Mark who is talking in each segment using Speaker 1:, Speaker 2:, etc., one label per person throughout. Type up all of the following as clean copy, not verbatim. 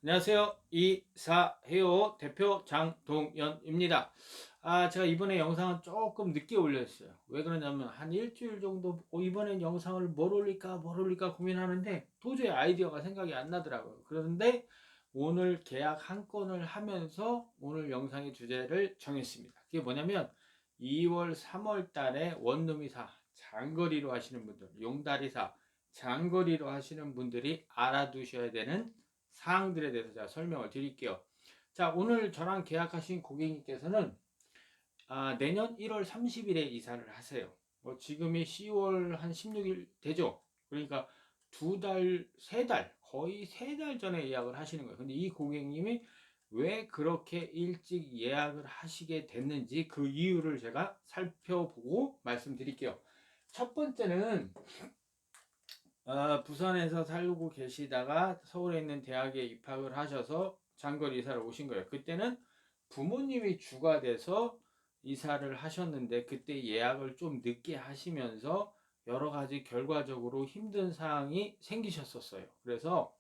Speaker 1: 안녕하세요. 이사해요 대표 장동현입니다. 제가 이번에 영상은 조금 늦게 올렸어요. 왜 그러냐면 한 일주일 정도 이번엔 영상을 뭘 올릴까 고민하는데 도저히 아이디어가 생각이 안 나더라고요. 그런데 오늘 계약 한 건을 하면서 오늘 영상의 주제를 정했습니다. 그게 뭐냐면 2월, 3월 달에 원룸이사, 장거리로 하시는 분들, 용다리사, 장거리로 하시는 분들이 알아두셔야 되는 사항들에 대해서 제가 설명을 드릴게요. 자, 오늘 저랑 계약하신 고객님께서는 내년 1월 30일에 이사를 하세요. 지금이 10월 한 16일 되죠? 그러니까 두 달, 세 달, 거의 세 달 전에 예약을 하시는 거예요. 근데 이 고객님이 왜 그렇게 일찍 예약을 하시게 됐는지 그 이유를 제가 살펴보고 말씀드릴게요. 첫 번째는 부산에서 살고 계시다가 서울에 있는 대학에 입학을 하셔서 장거리 이사를 오신 거예요. 그때는 부모님이 주가 돼서 이사를 하셨는데 그때 예약을 좀 늦게 하시면서 여러 가지 결과적으로 힘든 사항이 생기셨었어요. 그래서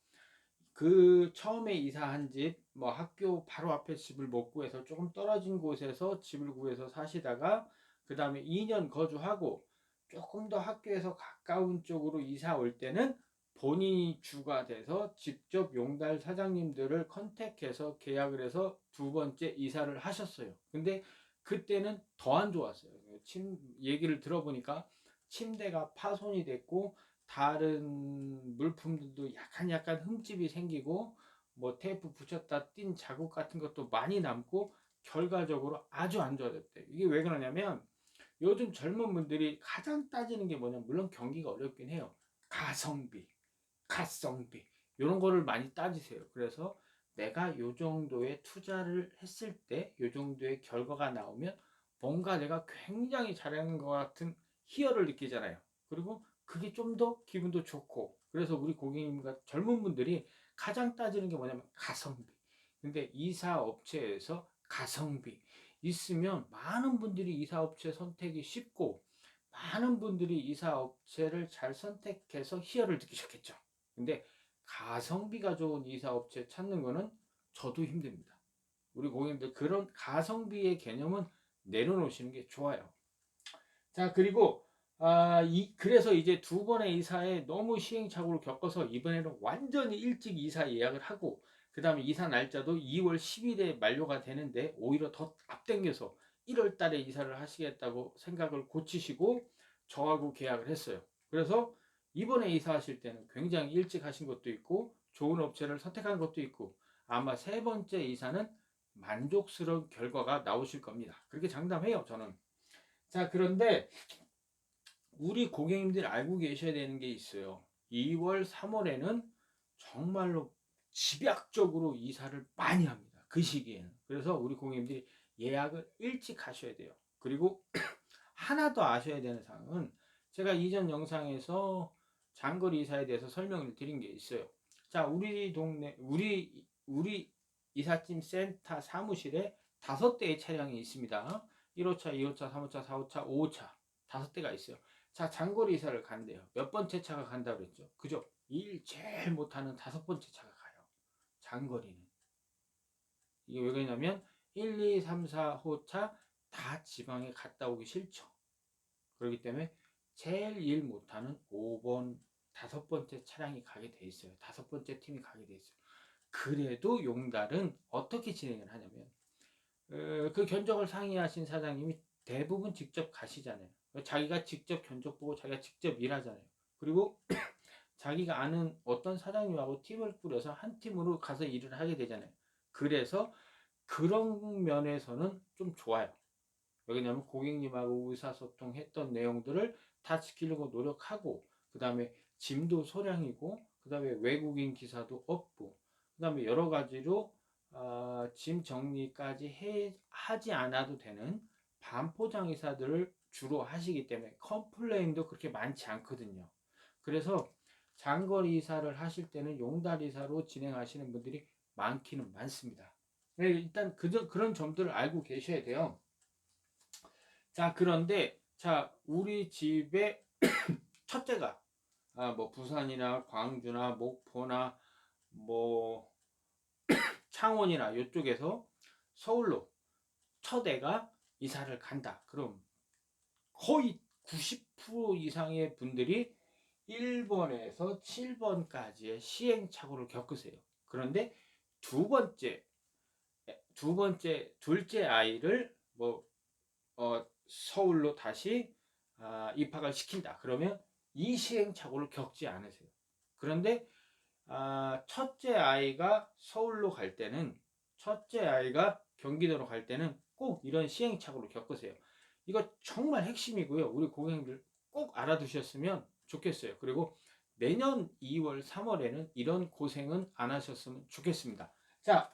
Speaker 1: 그 처음에 이사한 집, 뭐 학교 바로 앞에 집을 못 구해서 조금 떨어진 곳에서 집을 구해서 사시다가 그 다음에 2년 거주하고 조금 더 학교에서 가까운 쪽으로 이사 올 때는 본인이 주가 돼서 직접 용달 사장님들을 컨택해서 계약을 해서 두 번째 이사를 하셨어요. 근데 그때는 더 안 좋았어요. 얘기를 들어보니까 침대가 파손이 됐고 다른 물품들도 약간 흠집이 생기고 뭐 테이프 붙였다 띈 자국 같은 것도 많이 남고 결과적으로 아주 안 좋아졌대요. 이게 왜 그러냐면 요즘 젊은 분들이 가장 따지는 게 뭐냐면 물론 경기가 어렵긴 해요. 가성비, 가성비 이런 거를 많이 따지세요. 그래서 내가 요 정도의 투자를 했을 때 요 정도의 결과가 나오면 뭔가 내가 굉장히 잘하는 것 같은 희열을 느끼잖아요. 그리고 그게 좀 더 기분도 좋고 그래서 우리 고객님과 젊은 분들이 가장 따지는 게 뭐냐면 가성비. 근데 이사 업체에서 가성비 있으면 많은 분들이 이사 업체 선택이 쉽고 많은 분들이 이사 업체를 잘 선택해서 희열을 느끼셨겠죠. 근데 가성비가 좋은 이사 업체 찾는 거는 저도 힘듭니다. 우리 고객님들 그런 가성비의 개념은 내려놓으시는 게 좋아요. 자, 그리고 그래서 이제 두 번의 이사에 너무 시행착오를 겪어서 이번에는 완전히 일찍 이사 예약을 하고 그 다음에 이사 날짜도 2월 10일에 만료가 되는데 오히려 더 앞당겨서 1월 달에 이사를 하시겠다고 생각을 고치시고 저하고 계약을 했어요. 그래서 이번에 이사하실 때는 굉장히 일찍 하신 것도 있고 좋은 업체를 선택한 것도 있고 아마 세 번째 이사는 만족스러운 결과가 나오실 겁니다. 그렇게 장담해요, 저는. 자, 그런데 우리 고객님들이 알고 계셔야 되는 게 있어요. 2월, 3월에는 정말로 집약적으로 이사를 많이 합니다. 그 시기에는. 그래서 우리 고객님들이 예약을 일찍 하셔야 돼요. 그리고 하나 더 아셔야 되는 사항은 제가 이전 영상에서 장거리 이사에 대해서 설명을 드린 게 있어요. 자, 우리 동네, 우리 이삿짐 센터 사무실에 5대의 차량이 있습니다. 1호차, 2호차, 3호차, 4호차, 5호차. 5대가 있어요. 자, 장거리 이사를 간대요. 몇 번째 차가 간다고 그랬죠? 그죠? 일 제일 못하는 5번째 차가 가요. 장거리는. 이게 왜 그러냐면 1, 2, 3, 4호차 다 지방에 갔다 오기 싫죠. 그렇기 때문에 제일 일 못하는 5번, 5번째 차량이 가게 돼 있어요. 5번째 팀이 가게 돼 있어요. 그래도 용달은 어떻게 진행을 하냐면 그 견적을 상의하신 사장님이 대부분 직접 가시잖아요. 자기가 직접 견적 보고 자기가 직접 일하잖아요. 그리고 자기가 아는 어떤 사장님하고 팀을 꾸려서 한 팀으로 가서 일을 하게 되잖아요. 그래서 그런 면에서는 좀 좋아요. 왜냐하면 고객님하고 의사소통했던 내용들을 다 지키려고 노력하고 그 다음에 짐도 소량이고 그 다음에 외국인 기사도 없고 그 다음에 여러 가지로 짐 정리까지 하지 않아도 되는 반포장 이사들을 주로 하시기 때문에 컴플레인도 그렇게 많지 않거든요. 그래서 장거리 이사를 하실 때는 용달 이사로 진행하시는 분들이 많기는 많습니다. 네, 일단 그런 점들을 알고 계셔야 돼요. 자, 그런데, 자, 우리 집의 첫째가, 뭐, 부산이나 광주나 목포나, 뭐, 창원이나 이쪽에서 서울로 첫 애가 이사를 간다. 그럼 거의 90% 이상의 분들이 1번에서 7번까지의 시행착오를 겪으세요. 그런데 두 번째, 둘째 아이를 서울로 다시 입학을 시킨다. 그러면 이 시행착오를 겪지 않으세요. 그런데 첫째 아이가 서울로 갈 때는, 첫째 아이가 경기도로 갈 때는 꼭 이런 시행착오를 겪으세요. 이거 정말 핵심이고요. 우리 고객님들 꼭 알아두셨으면 좋겠어요. 그리고 내년 2월, 3월에는 이런 고생은 안 하셨으면 좋겠습니다. 자,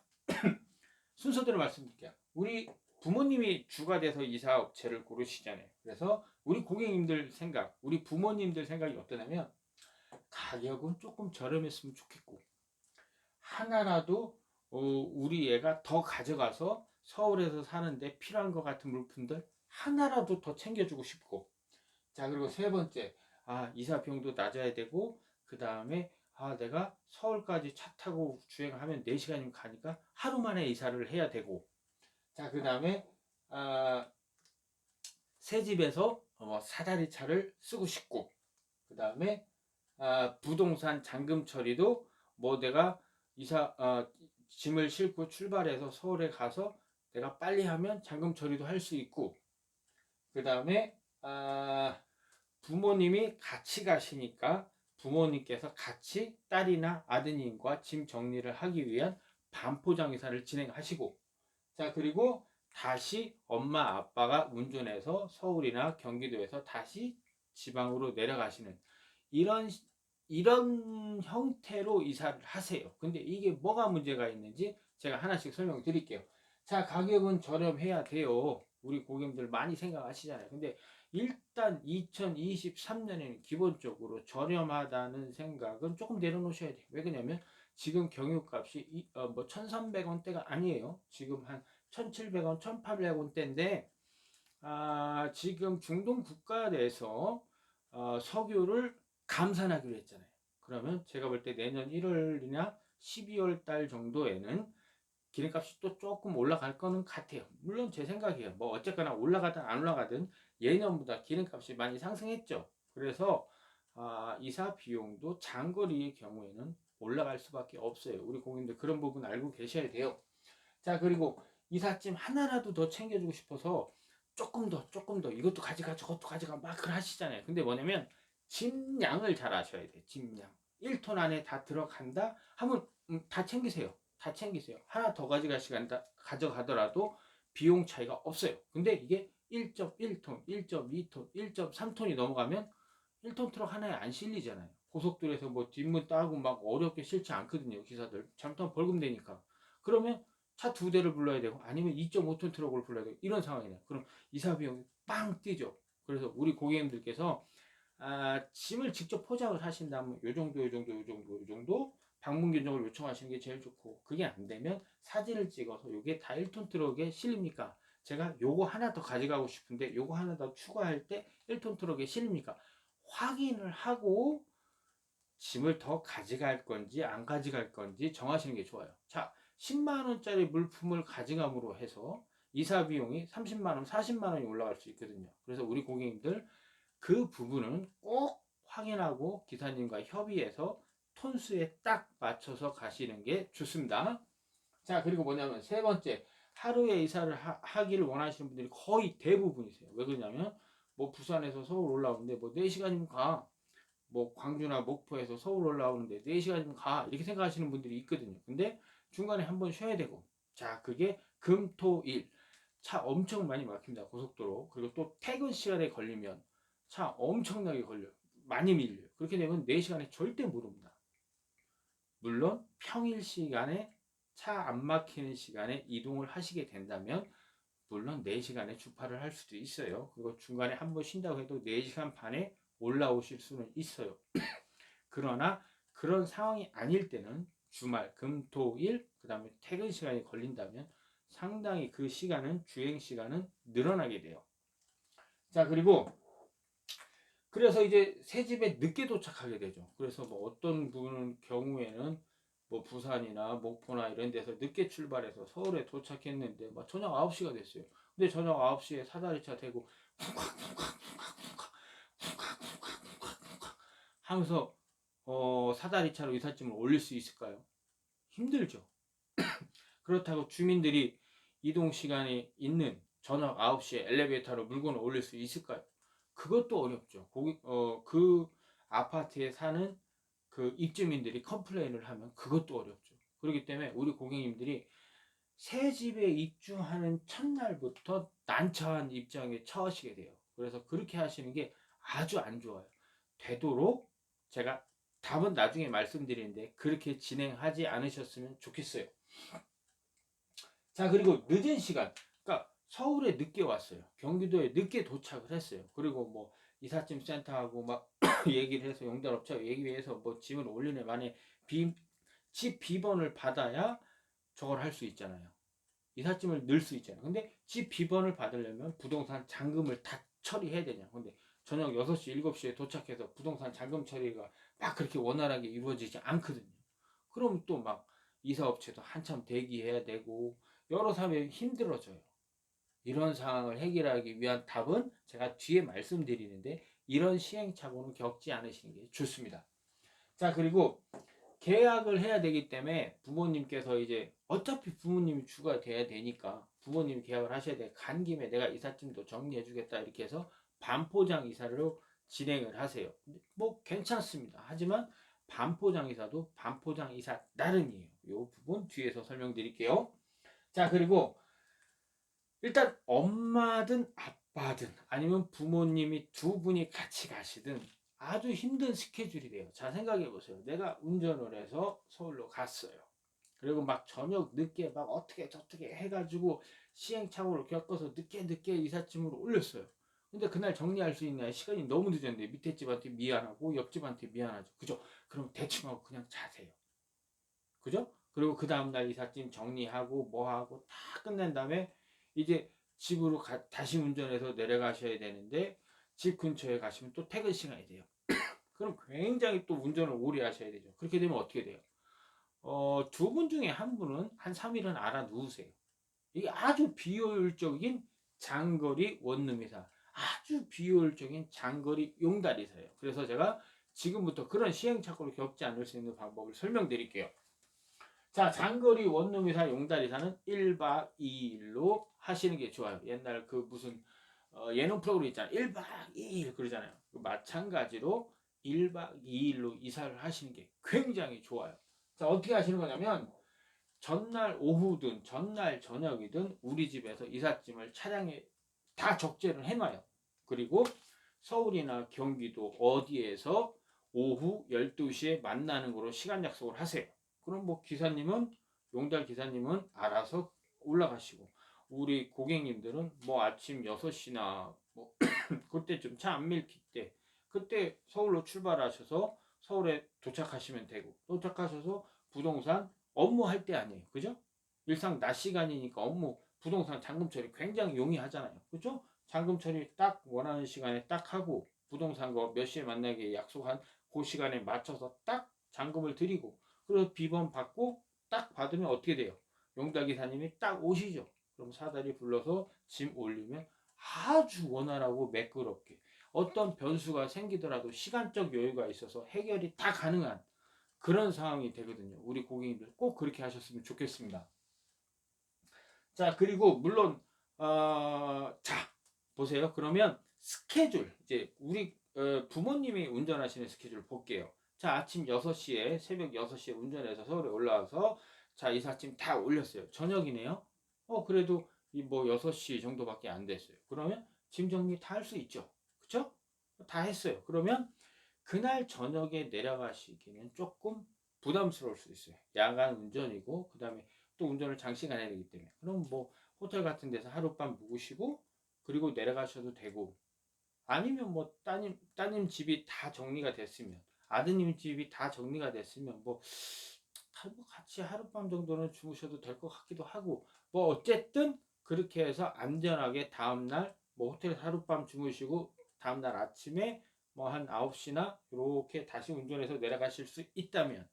Speaker 1: 순서대로 말씀드릴게요. 우리 부모님이 주가 돼서 이사 업체를 고르시잖아요. 그래서 우리 고객님들 생각, 우리 부모님들 생각이 어떠냐면 가격은 조금 저렴했으면 좋겠고 하나라도 우리 애가 더 가져가서 서울에서 사는데 필요한 것 같은 물품들 하나라도 더 챙겨주고 싶고, 자 그리고 세 번째, 이사 비용도 낮아야 되고, 그 다음에 내가 서울까지 차 타고 주행하면 4시간이면 가니까 하루 만에 이사를 해야 되고, 자 그 다음에 새 집에서 사다리 차를 쓰고 싶고, 그 다음에 부동산 잔금 처리도 내가 짐을 싣고 출발해서 서울에 가서 내가 빨리 하면 잔금 처리도 할 수 있고, 그 다음에 부모님이 같이 가시니까 부모님께서 같이 딸이나 아드님과 짐 정리를 하기 위한 반포장 이사를 진행하시고, 자 그리고 다시 엄마 아빠가 운전해서 서울이나 경기도에서 다시 지방으로 내려가시는 이런 형태로 이사를 하세요. 근데 이게 뭐가 문제가 있는지 제가 하나씩 설명드릴게요. 자, 가격은 저렴해야 돼요. 우리 고객님들 많이 생각하시잖아요. 근데 일단 2023년에는 기본적으로 저렴하다는 생각은 조금 내려놓으셔야 돼요. 왜 그러냐면 지금 경유값이 1,300원대가 아니에요. 지금 한 1,700원, 1,800원대인데 지금 중동 국가에서 석유를 감산하기로 했잖아요. 그러면 제가 볼 때 내년 1월이나 12월 달 정도에는 기름값이 또 조금 올라갈 거는 같아요. 물론 제 생각이에요. 어쨌거나 올라가든 안 올라가든 예년보다 기름값이 많이 상승했죠. 그래서 이사 비용도 장거리의 경우에는 올라갈 수밖에 없어요. 우리 고객님들 그런 부분 알고 계셔야 돼요. 자 그리고 이삿짐 하나라도 더 챙겨주고 싶어서 조금 더 이것도 가져가 저것도 가져가 막 그걸 하시잖아요. 근데 뭐냐면 짐량을 잘 아셔야 돼요. 짐량 1톤 안에 다 들어간다 하면 다 챙기세요. 다 챙기세요. 하나 더 가져가더라도 비용 차이가 없어요. 근데 이게 1.1톤, 1.2톤, 1.3톤이 넘어가면 1톤 트럭 하나에 안 실리잖아요. 고속도로에서 뒷문 따고 막 어렵게 실지 않거든요. 기사들 잘못하면 벌금 내니까. 그러면 차 2대를 불러야 되고 아니면 2.5톤 트럭을 불러야 되고 이런 상황이네요. 그럼 이사 비용이 빵 뛰죠. 그래서 우리 고객님들께서 짐을 직접 포장을 하신다면 요 정도 방문 견적을 요청하시는 게 제일 좋고, 그게 안 되면 사진을 찍어서 이게 다 1톤 트럭에 실립니까? 제가 요거 하나 더 가져가고 싶은데 요거 하나 더 추가할 때 1톤 트럭에 실립니까? 확인을 하고 짐을 더 가져갈 건지 안 가져갈 건지 정하시는 게 좋아요. 자, 10만원짜리 물품을 가져감으로 해서 이사 비용이 30만원, 40만원이 올라갈 수 있거든요. 그래서 우리 고객님들 그 부분은 꼭 확인하고 기사님과 협의해서 톤수에 딱 맞춰서 가시는 게 좋습니다. 자, 그리고 뭐냐면 세 번째, 하루에 이사를 하기를 원하시는 분들이 거의 대부분이세요. 왜 그러냐면 부산에서 서울 올라오는데 4시간이면 가. 광주나 목포에서 서울 올라오는데 4시간이면 가. 이렇게 생각하시는 분들이 있거든요. 근데 중간에 한번 쉬어야 되고. 자, 그게 금, 토, 일. 차 엄청 많이 막힙니다. 고속도로. 그리고 또 퇴근 시간에 걸리면 차 엄청나게 걸려요. 많이 밀려요. 그렇게 되면 4시간에 절대 못 옵니다. 물론 평일 시간에 차 안 막히는 시간에 이동을 하시게 된다면 물론 4시간에 주파를 할 수도 있어요. 그리고 중간에 한번 쉰다고 해도 4시간 반에 올라오실 수는 있어요. 그러나 그런 상황이 아닐 때는 주말, 금, 토, 일, 그 다음에 퇴근 시간이 걸린다면 상당히 그 시간은, 주행 시간은 늘어나게 돼요. 자, 그리고 그래서 이제 새 집에 늦게 도착하게 되죠. 그래서 어떤 분은 경우에는 뭐 부산이나 목포나 이런 데서 늦게 출발해서 서울에 도착했는데 막 저녁 9시가 됐어요. 근데 저녁 9시에 사다리차 대고 하면서 사다리차로 이삿짐을 올릴 수 있을까요? 힘들죠. 그렇다고 주민들이 이동 시간이 있는 저녁 9시에 엘리베이터로 물건을 올릴 수 있을까요? 그것도 어렵죠. 그 아파트에 사는 그 입주민들이 컴플레인을 하면 그것도 어렵죠. 그렇기 때문에 우리 고객님들이 새 집에 입주하는 첫날부터 난처한 입장에 처하시게 돼요. 그래서 그렇게 하시는 게 아주 안 좋아요. 되도록 제가 답은 나중에 말씀드리는데 그렇게 진행하지 않으셨으면 좋겠어요. 자, 그리고 늦은 시간. 그러니까 서울에 늦게 왔어요. 경기도에 늦게 도착을 했어요. 그리고 뭐 이삿짐 센터하고 막 얘기를 해서 용달업체 얘기해서 뭐 짐을 올리네 만에 집 비번을 받아야 저걸 할 수 있잖아요. 이삿짐을 넣을 수 있잖아요. 근데 집 비번을 받으려면 부동산 잔금을 다 처리해야 되냐. 근데 저녁 6시, 7시에 도착해서 부동산 잔금 처리가 막 그렇게 원활하게 이루어지지 않거든요. 그럼 또 막 이사업체도 한참 대기해야 되고 여러 사람이 힘들어져요. 이런 상황을 해결하기 위한 답은 제가 뒤에 말씀드리는데 이런 시행착오는 겪지 않으시는 게 좋습니다. 자, 그리고 계약을 해야 되기 때문에 부모님께서 이제 어차피 부모님이 주가 돼야 되니까 부모님이 계약을 하셔야 돼. 간 김에 내가 이삿짐도 정리해 주겠다 이렇게 해서 반포장 이사로 진행을 하세요. 뭐 괜찮습니다. 하지만 반포장 이사도 반포장 이사 나름이에요. 이 부분 뒤에서 설명드릴게요. 자, 그리고 일단 엄마든 아빠든 아니면 부모님이 두 분이 같이 가시든 아주 힘든 스케줄이 돼요. 자, 생각해 보세요. 내가 운전을 해서 서울로 갔어요. 그리고 막 저녁 늦게 막 어떻게 저떻게 해가지고 시행착오를 겪어서 늦게 이삿짐으로 올렸어요. 근데 그날 정리할 수 있냐? 시간이 너무 늦었는데 밑에 집한테 미안하고 옆집한테 미안하죠. 그죠? 그럼 대충 하고 그냥 자세요. 그죠? 그리고 그 다음날 이삿짐 정리하고 뭐하고 다 끝낸 다음에 이제 집으로 다시 운전해서 내려가셔야 되는데 집 근처에 가시면 또 퇴근 시간이 돼요. 그럼 굉장히 또 운전을 오래 하셔야 되죠. 그렇게 되면 어떻게 돼요? 두 분 중에 한 분은 한 3일은 알아 누우세요. 이게 아주 비효율적인 장거리 원룸이사, 아주 비효율적인 장거리 용달이사예요. 그래서 제가 지금부터 그런 시행착오를 겪지 않을 수 있는 방법을 설명드릴게요. 자, 장거리 원룸이사 용달이사는 1박 2일로 하시는 게 좋아요. 옛날 그 무슨 예능 프로그램 있잖아요. 1박 2일 그러잖아요. 마찬가지로 1박 2일로 이사를 하시는 게 굉장히 좋아요. 자, 어떻게 하시는 거냐면 전날 오후든 전날 저녁이든 우리 집에서 이삿짐을 차량에 다 적재를 해놔요. 그리고 서울이나 경기도 어디에서 오후 12시에 만나는 거로 시간 약속을 하세요. 그럼 뭐 기사님은 용달 기사님은 알아서 올라가시고 우리 고객님들은 뭐 아침 6시나 뭐 그때쯤 차 안 밀릴 때 그때 서울로 출발하셔서 서울에 도착하시면 되고 도착하셔서 부동산 업무할 때 아니에요. 그죠? 일상 낮 시간이니까 업무 부동산 잔금 처리 굉장히 용이하잖아요. 그죠? 잔금 처리 딱 원하는 시간에 딱 하고 부동산 거 몇 시에 만나게 약속한 그 시간에 맞춰서 딱 잔금을 드리고 그리고 비번 받고 딱 받으면 어떻게 돼요? 용달 기사님이 딱 오시죠. 그럼 사다리 불러서 짐 올리면 아주 원활하고 매끄럽게 어떤 변수가 생기더라도 시간적 여유가 있어서 해결이 다 가능한 그런 상황이 되거든요. 우리 고객님들 꼭 그렇게 하셨으면 좋겠습니다. 자, 그리고 물론 자 보세요. 그러면 스케줄 이제 우리 부모님이 운전하시는 스케줄 볼게요. 자, 아침 6시에 새벽 6시에 운전해서 서울에 올라와서 자, 이삿짐 다 올렸어요. 저녁이네요. 그래도 뭐 6시 정도밖에 안 됐어요. 그러면 짐 정리 다 할 수 있죠. 그쵸? 다 했어요. 그러면 그날 저녁에 내려가시기는 조금 부담스러울 수 있어요. 야간 운전이고 그 다음에 또 운전을 장시간 해야 되기 때문에 그럼 뭐 호텔 같은 데서 하룻밤 묵으시고 그리고 내려가셔도 되고 아니면 뭐 따님 집이 다 정리가 됐으면 아드님 집이 다 정리가 됐으면 뭐 같이 하룻밤 정도는 주무셔도 될 것 같기도 하고 뭐 어쨌든 그렇게 해서 안전하게 다음날 뭐 호텔에서 하룻밤 주무시고 다음날 아침에 뭐 한 9시나 이렇게 다시 운전해서 내려가실 수 있다면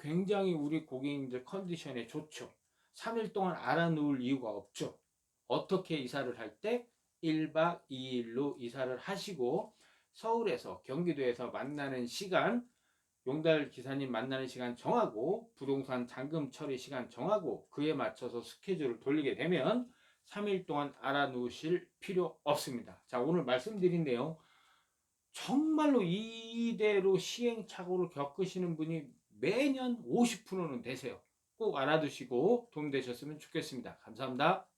Speaker 1: 굉장히 우리 고객님들 컨디션에 좋죠. 3일 동안 알아놓을 이유가 없죠. 어떻게 이사를 할 때 1박 2일로 이사를 하시고 서울에서 경기도에서 만나는 시간, 용달 기사님 만나는 시간 정하고 부동산 잔금 처리 시간 정하고 그에 맞춰서 스케줄을 돌리게 되면 3일 동안 알아놓으실 필요 없습니다. 자, 오늘 말씀드린 내용 정말로 이대로 시행착오를 겪으시는 분이 매년 50%는 되세요. 꼭 알아두시고 도움되셨으면 좋겠습니다. 감사합니다.